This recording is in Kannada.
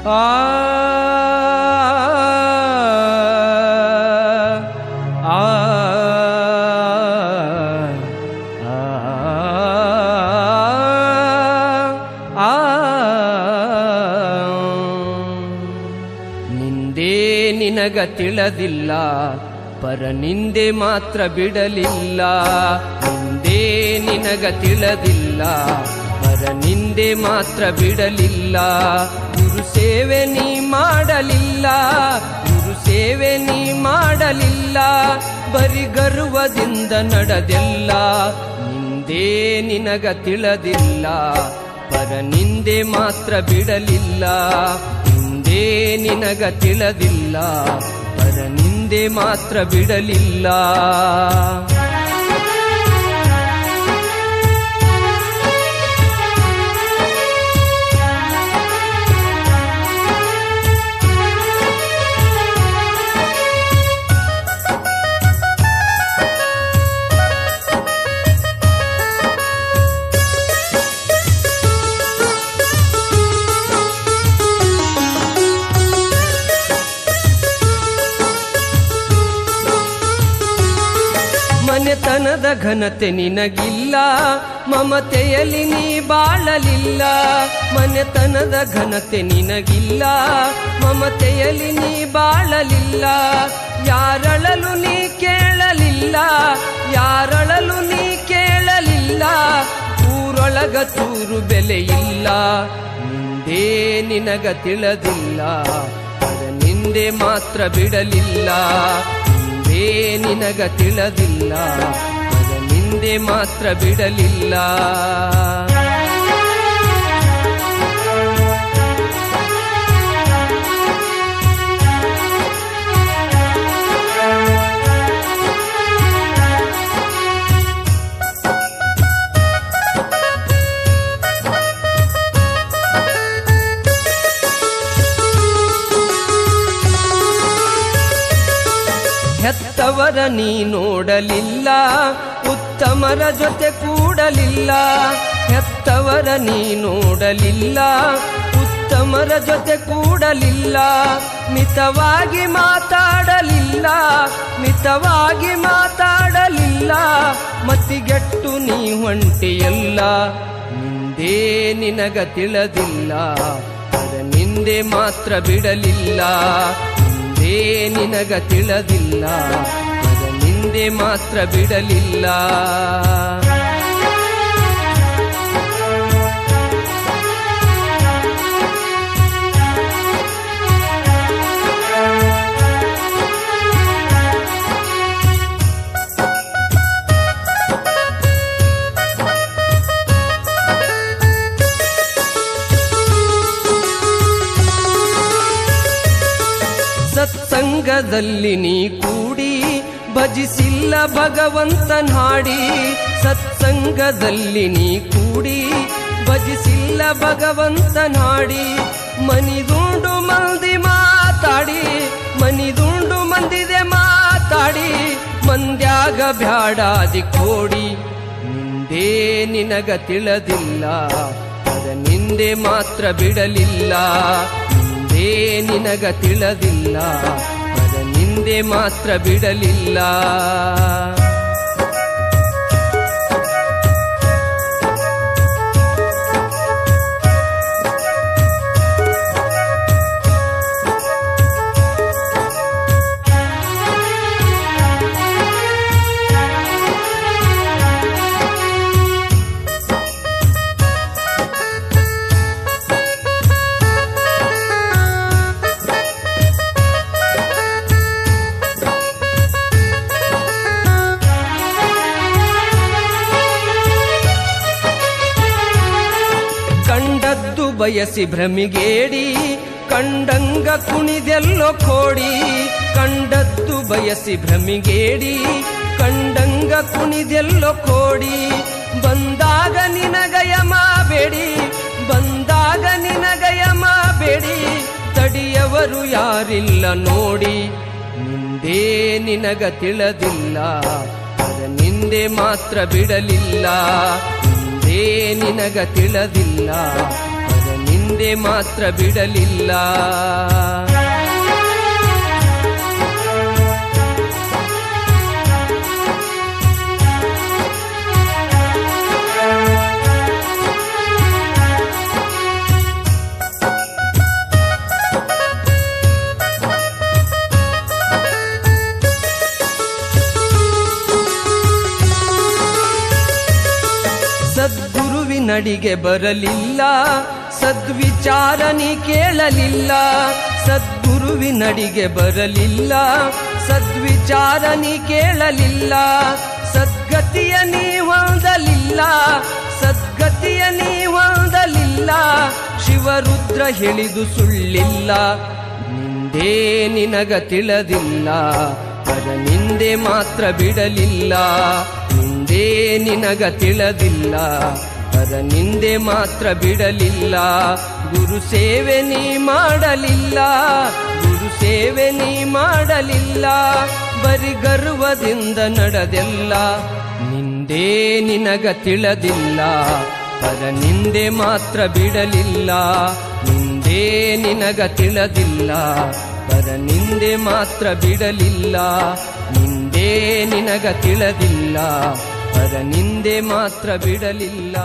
ಆ ಆ ನಿಂದೇ ನಿನಗ ತಿಳಿದಿಲ್ಲ, ಪರನಿಂದೆ ಮಾತ್ರ ಬಿಡಲಿಲ್ಲ. ನಿಂದೇ ನಿನಗ ತಿಳಿದಿಲ್ಲ, ಪರನಿಂದೆ ಮಾತ್ರ ಬಿಡಲಿಲ್ಲ. ಗುರು ಸೇವೆ ನೀ ಮಾಡಲಿಲ್ಲ, ಗುರು ಸೇವೆ ನೀ ಮಾಡಲಿಲ್ಲ. ಬರಿ ಗರ್ವದಿಂದ ನಡೆದೆಲ್ಲ. ನಿಂದೇ ನಿನಗ ತಿಳಿದಿಲ್ಲ, ಪರನಿಂದೆ ಮಾತ್ರ ಬಿಡಲಿಲ್ಲ. ನಿಂದೇ ನಿನಗ ತಿಳಿದಿಲ್ಲ, ಪರನಿಂದೆ ಮಾತ್ರ ಬಿಡಲಿಲ್ಲ. ಮನೆತನದ ಘನತೆ ನಿನಗಿಲ್ಲ, ಮಮತೆಯಲ್ಲಿ ನೀ ಬಾಳಲಿಲ್ಲ. ಮನೆತನದ ಘನತೆ ನಿನಗಿಲ್ಲ, ಮಮತೆಯಲ್ಲಿ ನೀ ಬಾಳಲಿಲ್ಲ. ಯಾರಳಲು ನೀ ಕೇಳಲಿಲ್ಲ, ಯಾರಳಲು ನೀ ಕೇಳಲಿಲ್ಲ. ಊರೊಳಗ ಚೂರು ಬೆಲೆಯಿಲ್ಲ. ನಿಂದೇ ನಿನಗ ತಿಳಿದಿಲ್ಲ, ಪರನಿಂದೆ ಮಾತ್ರ ಬಿಡಲಿಲ್ಲ. ನಿನಗ ತಿಳಿದಿಲ್ಲ, ಪರನಿಂದೆ ಮಾತ್ರ ಬಿಡಲಿಲ್ಲ. ಹೆತ್ತವರ ನೀ ನೋಡಲಿಲ್ಲ, ಉತ್ತಮರ ಜೊತೆ ಕೂಡಲಿಲ್ಲ. ಹೆತ್ತವರ ನೀ ನೋಡಲಿಲ್ಲ, ಉತ್ತಮರ ಜೊತೆ ಕೂಡಲಿಲ್ಲ. ಮಿತವಾಗಿ ಮಾತಾಡಲಿಲ್ಲ, ಮಿತವಾಗಿ ಮಾತಾಡಲಿಲ್ಲ. ಮತಿಗೆಟ್ಟು ನೀ ಹೊಂಟಿಯಲ್ಲ. ನಿಂದೇ ನಿನಗ ತಿಳಿದಿಲ್ಲ, ಪರನಿಂದೆ ಮಾತ್ರ ಬಿಡಲಿಲ್ಲ. ನಿನಗ ತಿಳಿದಿಲ್ಲ, ಪರನಿಂದೆ ಮಾತ್ರ ಬಿಡಲಿಲ್ಲ. ಸತ್ಸಂಗದಲ್ಲಿ ನೀ ಕೂಡಿ ಭಜಿಸಿಲ್ಲ ಭಗವಂತನ ಹಾಡಿ. ಸತ್ಸಂಗದಲ್ಲಿ ನೀ ಕೂಡಿ ಭಜಿಸಿಲ್ಲ ಭಗವಂತನ ಹಾಡಿ. ಮನಿದುಂಡು ಮಂದಿ ಮಾತಾಡಿ, ಮನಿದುಂಡು ಮಂದಿದೆ ಮಾತಾಡಿ. ಮಂದ್ಯಾಗ ಬ್ಯಾಡಾದಿ ಕೋಡಿ. ನಿಂದೇ ನಿನಗ ತಿಳಿದಿಲ್ಲ, ಪರನಿಂದೆ ಮಾತ್ರ ಬಿಡಲಿಲ್ಲ. ನಿನಗ ತಿಳಿದಿಲ್ಲ, ಪರನಿಂದೆ ಮಾತ್ರ ಬಿಡಲಿಲ್ಲ. ಕಂಡದ್ದು ಬಯಸಿ ಭ್ರಮಿಗೇಡಿ, ಕಂಡಂಗ ಕುಣಿದೆಲ್ಲೋ ಕೋಡಿ. ಕಂಡದ್ದು ಬಯಸಿ ಭ್ರಮಿಗೇಡಿ, ಕಂಡಂಗ ಕುಣಿದೆಲ್ಲೋ ಕೋಡಿ. ಬಂದಾಗ ನಿನಗಯಮ ಬೇಡಿ, ಬಂದಾಗ ನಿನಗಯಮ ಬೇಡಿ. ತಡಿಯವರು ಯಾರಿಲ್ಲ ನೋಡಿ. ನಿಂದೇ ನಿನಗ ತಿಳಿದಿಲ್ಲ, ಪರನಿಂದೆ ಮಾತ್ರ ಬಿಡಲಿಲ್ಲ. ನಿಂದೇ ನಿನಗ ತಿಳಿದಿಲ್ಲ, ಪರನಿಂದೆ ನಿಂದೆ ಮಾತ್ರ ಬಿಡಲಿಲ್ಲ. ಸದ್ಗುರುವಿನಡಿಗೆ ಬರಲಿಲ್ಲ, ಸದ್ವಿಚಾರ ನೀ ಕೇಳಲಿಲ್ಲ. ಸದ್ಗುರುವಿನಡಿಗೆ ಬರಲಿಲ್ಲ, ಸದ್ವಿಚಾರ ನೀ ಕೇಳಲಿಲ್ಲ. ಸದ್ಗತಿಯ ನೀ ಹೊಂದಲಿಲ್ಲ, ಸದ್ಗತಿಯ ನೀ ಹೊಂದಲಿಲ್ಲ. ಶಿವರುದ್ರ ಹೇಳಿದು ಸುಳ್ಳಿಲ್ಲ, ನಿಂದೇ ನಿನಗ ತಿಳಿದಿಲ್ಲ. ಪರ ನಿಂದೆ ಮಾತ್ರ ಬಿಡಲಿಲ್ಲ, ನಿಂದೇ ನಿನಗ ತಿಳಿದಿಲ್ಲ. ಪರ ನಿಂದೆ ಮಾತ್ರ ಬಿಡಲಿಲ್ಲ. ಗುರು ಸೇವೆ ನೀ ಮಾಡಲಿಲ್ಲ, ಗುರು ಸೇವೆ ನೀ ಮಾಡಲಿಲ್ಲ. ಬರಿ ಗರ್ವದಿಂದ ನಡೆದೆಲ್ಲ, ನಿಂದೇ ನಿನಗ ತಿಳಿದಿಲ್ಲ. ಪರ ನಿಂದೆ ಮಾತ್ರ ಬಿಡಲಿಲ್ಲ, ನಿಂದೇ ನಿನಗ ತಿಳಿದಿಲ್ಲ. ಪರ ನಿಂದೆ ಮಾತ್ರ ಬಿಡಲಿಲ್ಲ, ನಿಂದೇ ನಿನಗ ತಿಳಿದಿಲ್ಲ. ಪರ ನಿಂದೆ ಮಾತ್ರ ಬಿಡಲಿಲ್ಲ.